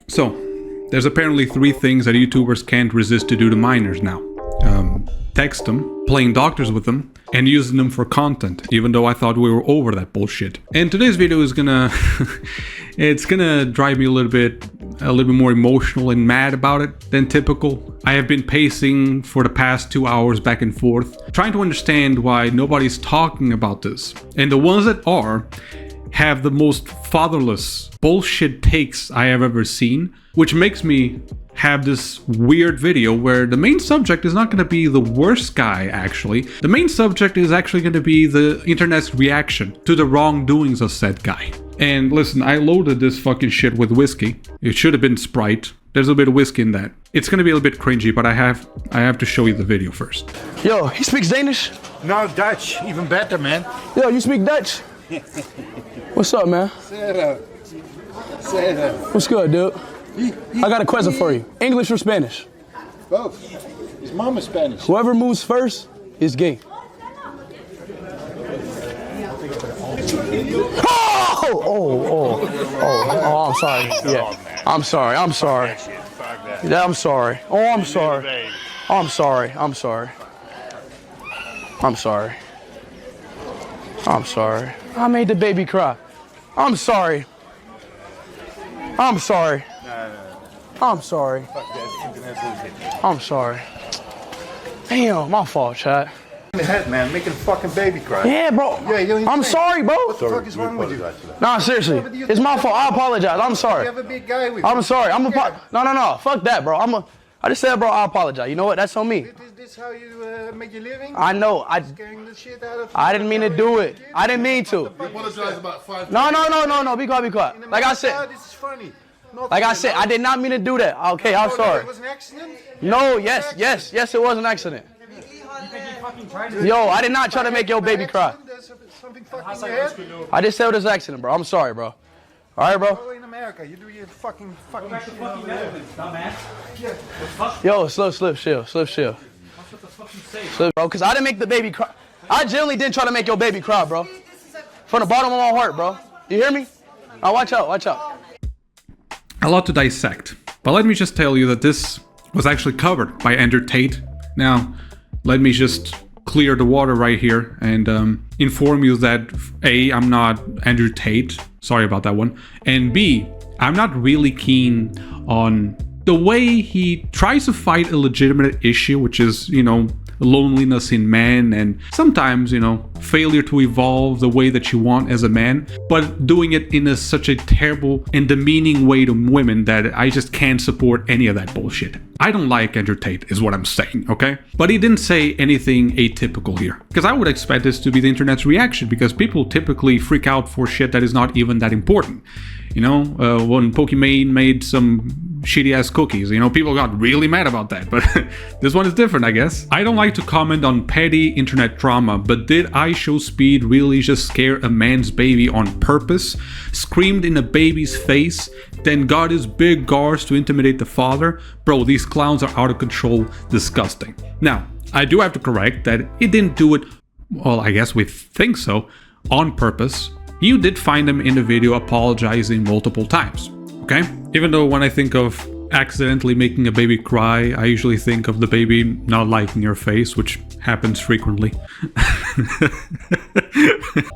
So, there's apparently 3 things that YouTubers can't resist to do to minors now. Text them, playing doctors with them, and using them for content, even though I thought we were over that bullshit. And today's video is gonna... it's gonna drive me a little bit more emotional and mad about it than typical. I have been pacing for the past 2 hours back and forth, trying to understand why nobody's talking about this. And the ones that are have the most fatherless bullshit takes I have ever seen, which makes me have this weird video where the main subject is not going to be the worst guy, actually. The main subject is actually going to be the internet's reaction to the wrongdoings of said guy. And listen, I loaded this fucking shit with whiskey. It should have been Sprite. There's a bit of whiskey in that. It's going to be a little bit cringy, but I have to show you the video first. Yo, he speaks Danish? No, Dutch. Even better, man. Yo, you speak Dutch? What's up, man? What's good, dude? I got a question for you. English or Spanish? Both. His mom is Spanish. Whoever moves first is gay. Oh, I'm sorry. Yeah. I'm sorry. Yeah, I'm sorry. Oh, I'm sorry. I'm sorry. I'm sorry. I made the baby cry. I'm sorry. I'm sorry. Damn, my fault, chat. In the head, man, making a fucking baby cry. Yeah, bro. Yeah, I'm sorry, bro. What the fuck is wrong with you? Nah, seriously. It's my fault. I apologize. I'm sorry. You have a big guy with you. I'm sorry. No. Fuck that, bro. I just said, bro, I apologize. You know what? That's on me. Is this how you make your living? I know. Scaring the shit out of I didn't mean to do it. I didn't mean to. You apologize about 5 No. Be quiet. Like I said. This is funny. Like I said, I did not mean to do that. Okay, I'm sorry. It was an accident? No, yes, it was an accident. Yo, I did not try to make your baby cry. There's something fucking in your head? I just said it was an accident, bro. I'm sorry, bro. All right, bro. Oh, in America, you do your fucking shit. Yo, slip, chill. Slip, bro, because I didn't make the baby cry. I genuinely didn't try to make your baby cry, bro. From the bottom of my heart, bro. You hear me? Now watch out. A lot to dissect, but let me just tell you that this was actually covered by Andrew Tate. Now, let me just clear the water right here and inform you that A, I'm not Andrew Tate, sorry about that one, and B, I'm not really keen on the way he tries to fight a legitimate issue, which is, loneliness in men and sometimes, failure to evolve the way that you want as a man, but doing it in such a terrible and demeaning way to women that I just can't support any of that bullshit. I don't like Andrew Tate is what I'm saying, okay? But he didn't say anything atypical here, because I would expect this to be the internet's reaction, because people typically freak out for shit that is not even that important. When Pokimane made some shitty ass cookies, people got really mad about that, but this one is different, I guess. I don't like to comment on petty internet drama, but did IShowSpeed really just scare a man's baby on purpose, screamed in a baby's face, then got his big guards to intimidate the father? Bro, these clowns are out of control, disgusting. Now, I do have to correct that he didn't do it, well, I guess we think so, on purpose. You did find him in the video apologizing multiple times, okay? Even though when I think of accidentally making a baby cry, I usually think of the baby not liking your face, which happens frequently.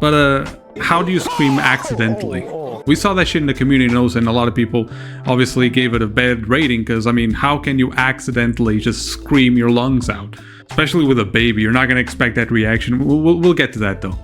But how do you scream accidentally? We saw that shit in the community notes, and a lot of people obviously gave it a bad rating, because how can you accidentally just scream your lungs out? Especially with a baby, you're not going to expect that reaction. We'll get to that though.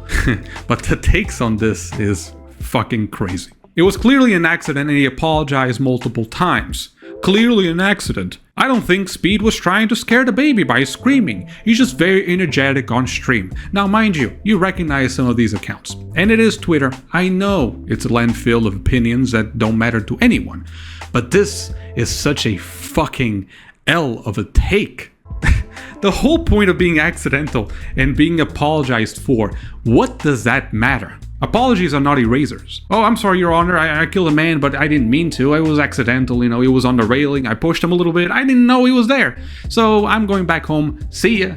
But the takes on this is fucking crazy. It was clearly an accident and he apologized multiple times. Clearly an accident. I don't think Speed was trying to scare the baby by screaming. He's just very energetic on stream. Now mind you recognize some of these accounts. And it is Twitter. I know it's a landfill of opinions that don't matter to anyone. But this is such a fucking L of a take. The whole point of being accidental and being apologized for, what does that matter? Apologies are not erasers. Oh, I'm sorry, Your Honor, I killed a man, but I didn't mean to. It was accidental, he was on the railing. I pushed him a little bit. I didn't know he was there. So I'm going back home. See ya.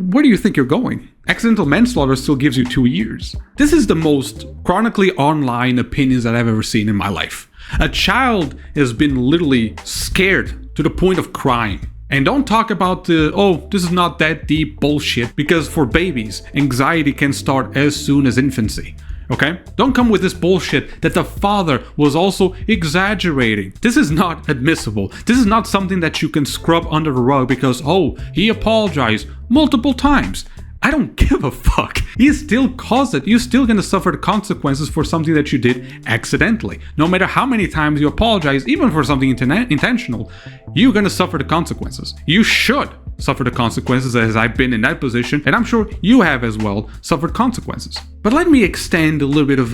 Where do you think you're going? Accidental manslaughter still gives you 2 years. This is the most chronically online opinions that I've ever seen in my life. A child has been literally scared to the point of crying. And don't talk about the, oh, this is not that deep bullshit, because for babies, anxiety can start as soon as infancy. Okay? Don't come with this bullshit that the father was also exaggerating. This is not admissible. This is not something that you can scrub under the rug because, oh, he apologized multiple times. I don't give a fuck. He still caused it. You're still gonna suffer the consequences for something that you did accidentally. No matter how many times you apologize, even for something intentional, you're gonna suffer the consequences. You should suffer the consequences, as I've been in that position, and I'm sure you have as well suffered consequences. But let me extend a little bit of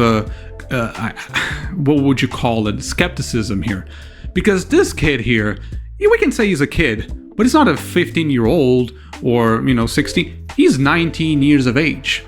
what would you call it, skepticism here. Because this kid here, we can say he's a kid, but he's not a 15-year-old or, 16. He's 19 years of age.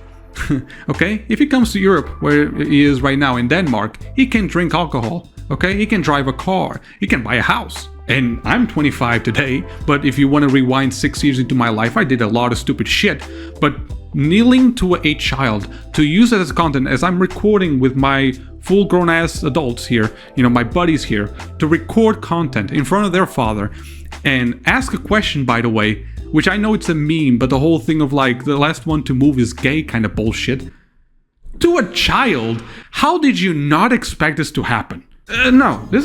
Okay? If he comes to Europe, where he is right now in Denmark, he can drink alcohol. Okay? He can drive a car. He can buy a house. And I'm 25 today, but if you want to rewind 6 years into my life, I did a lot of stupid shit. But kneeling to a child, to use it as content, as I'm recording with my full-grown ass adults here, my buddies here, to record content in front of their father and ask a question, by the way, which I know it's a meme, but the whole thing of like, the last one to move is gay kind of bullshit. To a child, how did you not expect this to happen? No, this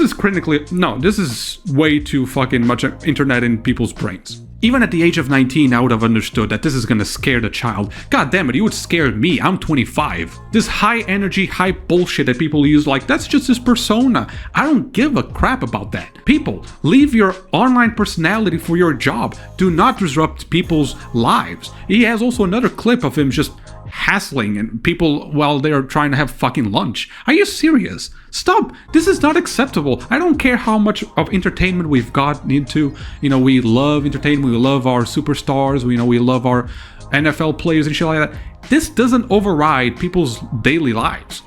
is way too fucking much internet in people's brains. Even at the age of 19, I would have understood that this is gonna scare the child. God damn it, you would scare me, I'm 25. This high energy, high bullshit that people use, like, that's just his persona. I don't give a crap about that. People, leave your online personality for your job. Do not disrupt people's lives. He has also another clip of him just hassling and people while they're trying to have fucking lunch. Are you serious? Stop! This is not acceptable. I don't care how much of entertainment we've gotten into. We love entertainment, we love our superstars, we love our NFL players and shit like that. This doesn't override people's daily lives.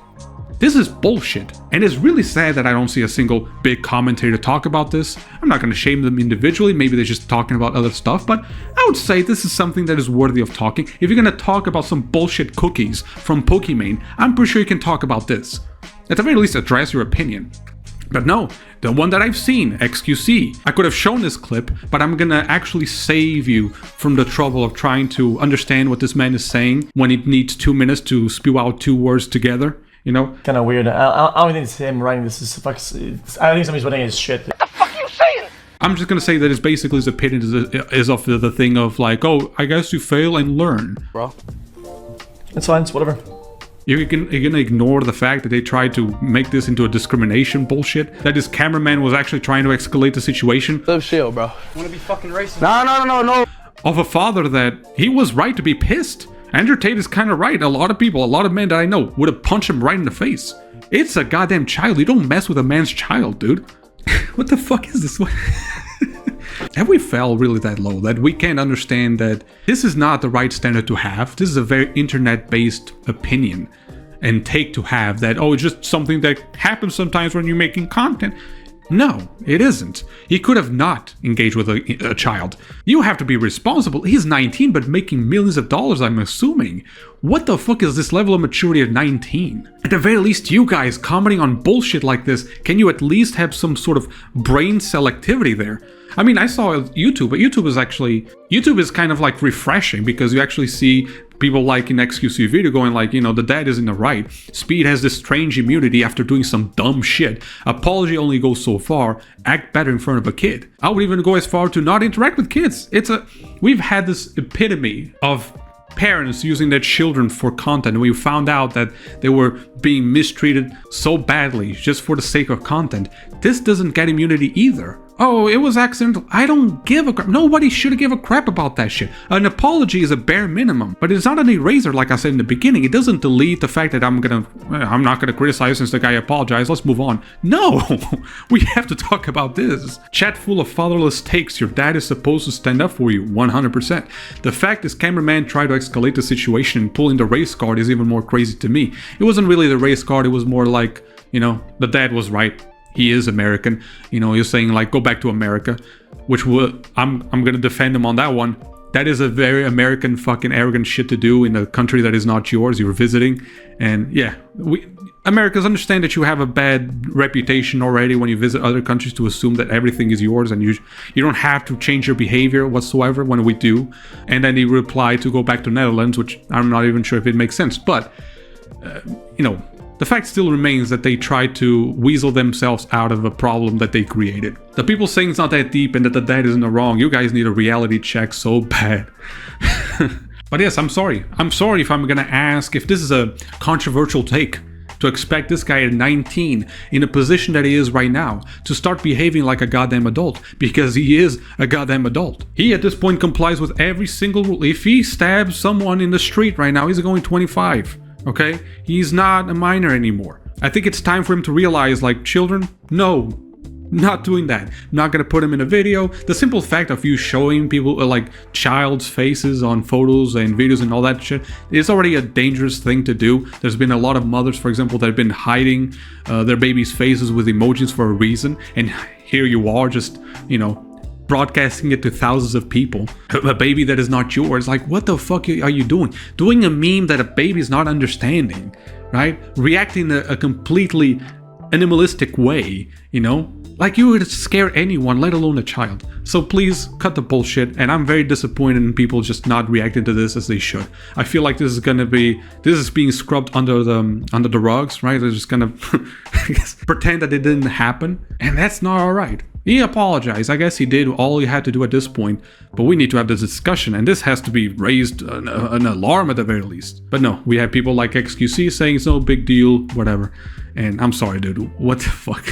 This is bullshit, and it's really sad that I don't see a single big commentator talk about this. I'm not going to shame them individually, maybe they're just talking about other stuff, but I would say this is something that is worthy of talking. If you're going to talk about some bullshit cookies from Pokimane, I'm pretty sure you can talk about this. At the very least, address your opinion. But no, the one that I've seen, XQC, I could have shown this clip, but I'm gonna actually save you from the trouble of trying to understand what this man is saying when it needs 2 minutes to spew out 2 words together. Kind of weird. I don't think it's him writing this. I think somebody's writing his shit. What the fuck are you saying? I'm just gonna say that it's basically his opinion is of the thing of like, oh, I guess you fail and learn. Bro. It's fine, it's whatever. You're gonna ignore the fact that they tried to make this into a discrimination bullshit? That this cameraman was actually trying to escalate the situation? Live chill, bro. Wanna be fucking racist? No. Of a father that he was right to be pissed. Andrew Tate is kind of right. A lot of men that I know would have punched him right in the face. It's a goddamn child. You don't mess with a man's child, dude. What the fuck is this? Have we fell really that low that we can't understand that this is not the right standard to have? This is a very internet-based opinion and take to have that, oh, it's just something that happens sometimes when you're making content. No, it isn't. He could have not engaged with a child. You have to be responsible. He's 19, but making millions of dollars, I'm assuming. What the fuck is this level of maturity at 19? At the very least, you guys commenting on bullshit like this, can you at least have some sort of brain selectivity there? I mean, I saw YouTube, but YouTube is kind of like refreshing because you actually see people like in XQC video going like, the dad is in the right. Speed has this strange immunity after doing some dumb shit. Apology only goes so far. Act better in front of a kid. I would even go as far to not interact with kids. We've had this epitome of parents using their children for content. We found out that they were being mistreated so badly just for the sake of content. This doesn't get immunity either. Oh, it was accidental. I don't give a crap. Nobody should give a crap about that shit. An apology is a bare minimum, but it's not an eraser like I said in the beginning. It doesn't delete the fact that I'm not gonna criticize since the guy apologized. Let's move on. No, we have to talk about this. Chat full of fatherless takes. Your dad is supposed to stand up for you 100%. The fact this cameraman tried to escalate the situation and pulling the race card is even more crazy to me. It wasn't really the race card. It was more like, the dad was right. He is American. You're saying like, go back to America, which I'm gonna defend him on that one. That is a very American fucking arrogant shit to do in a country that is not yours. You're visiting, and yeah, Americans, understand that you have a bad reputation already when you visit other countries to assume that everything is yours and you don't have to change your behavior whatsoever when we do. And then they reply to go back to Netherlands, which I'm not even sure if it makes sense. But, you know, the fact still remains that they try to weasel themselves out of a problem that they created. The people saying it's not that deep and that the dad isn't wrong, you guys need a reality check so bad. But yes, I'm sorry. I'm sorry if I'm gonna ask if this is a controversial take, to expect this guy at 19, in a position that he is right now, to start behaving like a goddamn adult, because he is a goddamn adult. He at this point complies with every single rule. If he stabs someone in the street right now, he's going 25. Okay? He's not a minor anymore. I think it's time for him to realize, like, children, no, not doing that. I'm not gonna put him in a video. The simple fact of you showing people like child's faces on photos and videos and all that shit is already a dangerous thing to do. There's been a lot of mothers, for example, that have been hiding their babies' faces with emojis for a reason, and here you are just, you know, broadcasting it to thousands of people. A baby that is not yours. Like, what the fuck are you doing? Doing a meme that a baby is not understanding, right? Reacting in a completely animalistic way, you know? Like, you would scare anyone, let alone a child. So please cut the bullshit, and I'm very disappointed in people just not reacting to this as they should. I feel like this is being scrubbed under the rugs, right? They're just gonna pretend that it didn't happen, and that's not alright. He apologized. I guess he did all he had to do at this point, but we need to have this discussion, and this has to be raised an alarm at the very least. But no, we have people like XQC saying it's no big deal, whatever. And I'm sorry, dude. What the fuck?